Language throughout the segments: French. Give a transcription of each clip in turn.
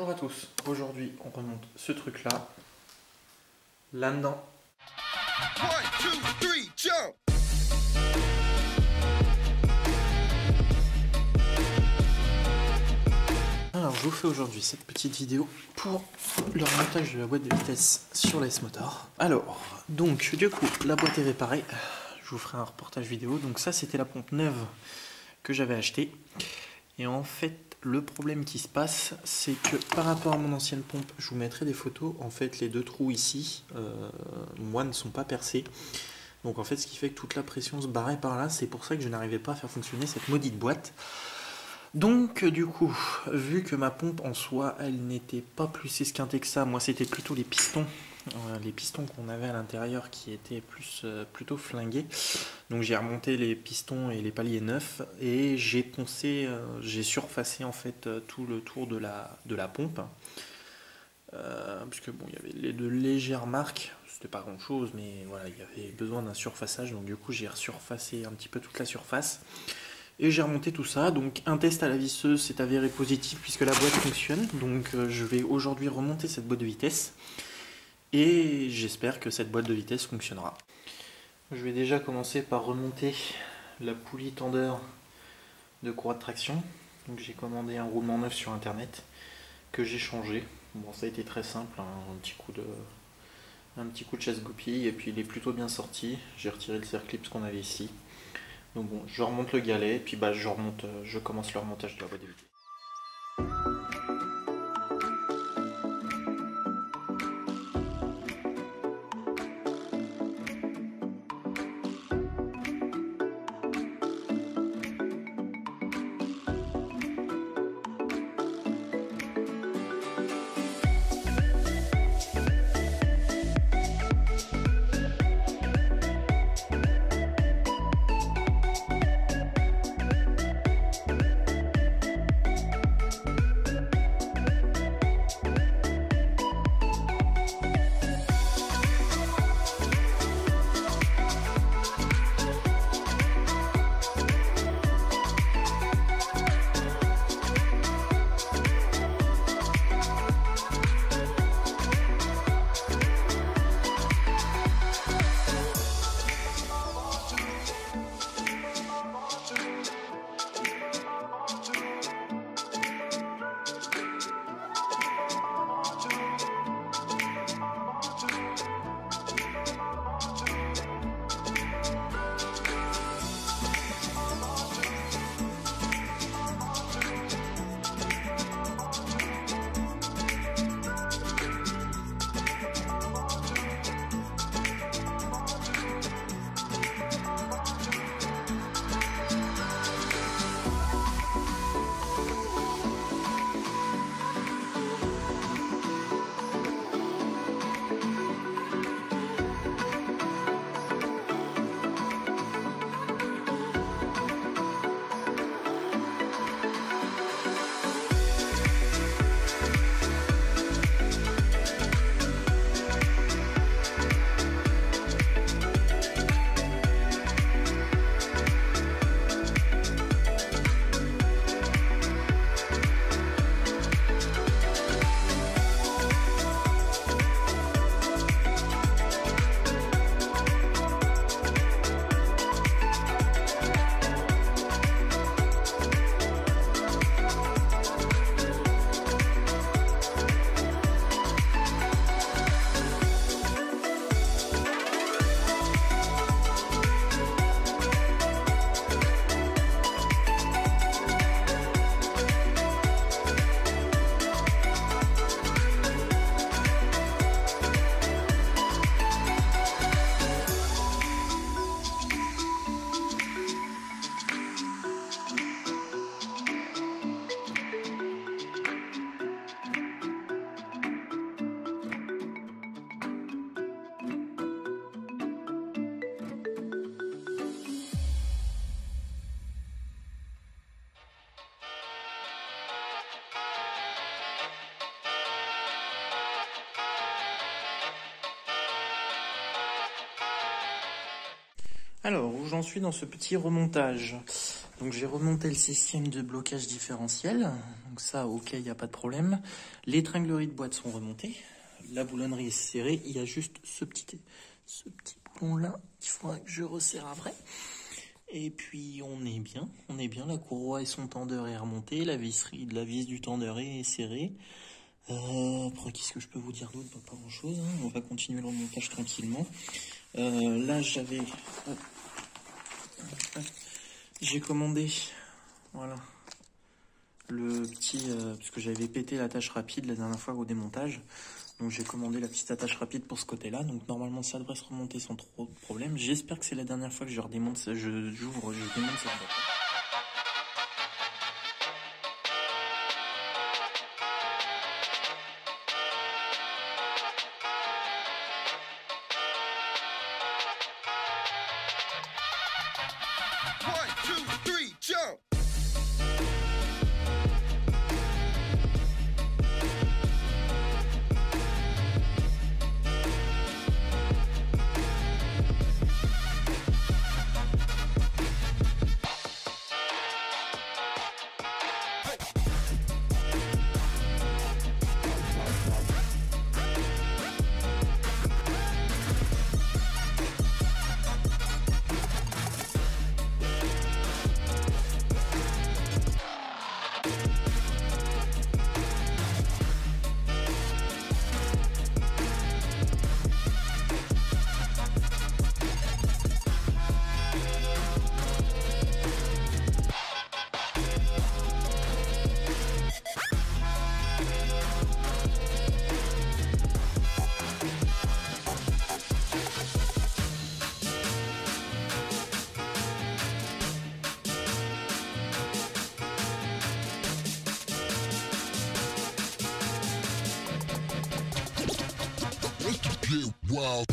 Bonjour à tous, aujourd'hui on remonte ce truc là dedans. Alors je vous fais aujourd'hui cette petite vidéo pour le remontage de la boîte de vitesse sur la S-Motor. Alors, donc du coup la boîte est réparée, je vous ferai un reportage vidéo. Donc ça c'était la pompe neuve que j'avais achetée. Et en fait le problème qui se passe, c'est que par rapport à mon ancienne pompe, je vous mettrai des photos, en fait les deux trous ici, moi ne sont pas percés. Donc en fait ce qui fait que toute la pression se barrait par là, c'est pour ça que je n'arrivais pas à faire fonctionner cette maudite boîte. Donc du coup, vu que ma pompe en soi, elle n'était pas plus esquintée que ça, moi c'était plutôt les pistons qu'on avait à l'intérieur qui étaient plutôt flingués. Donc j'ai remonté les pistons et les paliers neufs et j'ai poncé, j'ai surfacé en fait tout le tour de la pompe. Puisque bon, il y avait de légères marques, c'était pas grand chose, mais voilà, il y avait besoin d'un surfaçage, donc du coup j'ai resurfacé un petit peu toute la surface. Et j'ai remonté tout ça, donc un test à la visseuse s'est avéré positif puisque la boîte fonctionne. Donc je vais aujourd'hui remonter cette boîte de vitesse et j'espère que cette boîte de vitesse fonctionnera. Je vais déjà commencer par remonter la poulie tendeur de courroie de traction. Donc j'ai commandé un roulement neuf sur internet que j'ai changé. Bon, ça a été très simple, hein, un petit coup de chasse-goupille et puis il est plutôt bien sorti. J'ai retiré le circlips qu'on avait ici. Donc bon, je remonte le galet, et puis bah je commence le remontage de la boîte de vitesse. Alors, où j'en suis dans ce petit remontage? Donc j'ai remonté le système de blocage différentiel. Donc ça, ok, il n'y a pas de problème. Les tringleries de boîte sont remontées. La boulonnerie est serrée. Il y a juste ce petit boulon-là qu'il faudra que je resserre après. Et puis on est bien. La courroie et son tendeur est remontée. La vis du tendeur est serrée. Après, qu'est-ce que je peux vous dire d'autre? Pas grand-chose. Hein. On va continuer le remontage tranquillement. Là, j'ai commandé, voilà, le petit, parce que j'avais pété l'attache rapide la dernière fois au démontage. Donc j'ai commandé la petite attache rapide pour ce côté-là. Donc normalement ça devrait se remonter sans trop de problème. J'espère que c'est la dernière fois que je démonte cette boîte. Wow.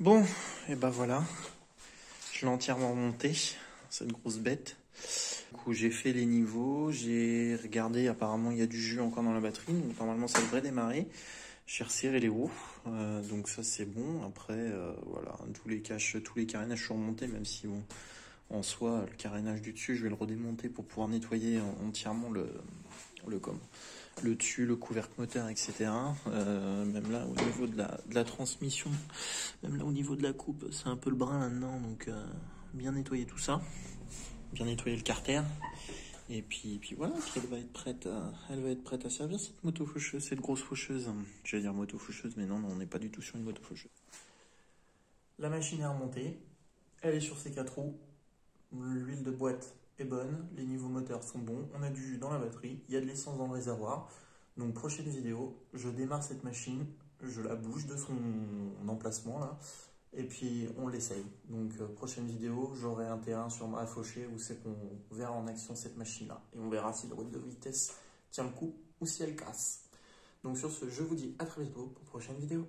Bon, et ben voilà, je l'ai entièrement remonté, cette grosse bête. Du coup, j'ai fait les niveaux, j'ai regardé, apparemment il y a du jus encore dans la batterie, donc normalement ça devrait démarrer. J'ai resserré les roues, donc ça c'est bon. Après, voilà, tous les carénages sont remontés, même si bon, en soi, le carénage du dessus, je vais le redémonter pour pouvoir nettoyer entièrement le dessus, le couvercle moteur, etc. Même là, au niveau de la transmission, même là au niveau de la coupe, c'est un peu le brin là-dedans, donc bien nettoyer tout ça, bien nettoyer le carter. Et puis voilà, puis elle va être prête à servir cette moto faucheuse, cette grosse faucheuse. Je vais dire moto faucheuse, mais non, on n'est pas du tout sur une moto faucheuse. La machine est remontée, elle est sur ses 4 roues, l'huile de boîte est bonne, les niveaux moteurs sont bons, on a du jus dans la batterie, il y a de l'essence dans le réservoir. Donc prochaine vidéo, je démarre cette machine, je la bouge de son emplacement là, et puis on l'essaye. Donc prochaine vidéo, j'aurai un terrain sur ma fauchée où c'est qu'on verra en action cette machine là. Et on verra si le boîte de vitesse tient le coup ou si elle casse. Donc sur ce, je vous dis à très bientôt pour une prochaine vidéo.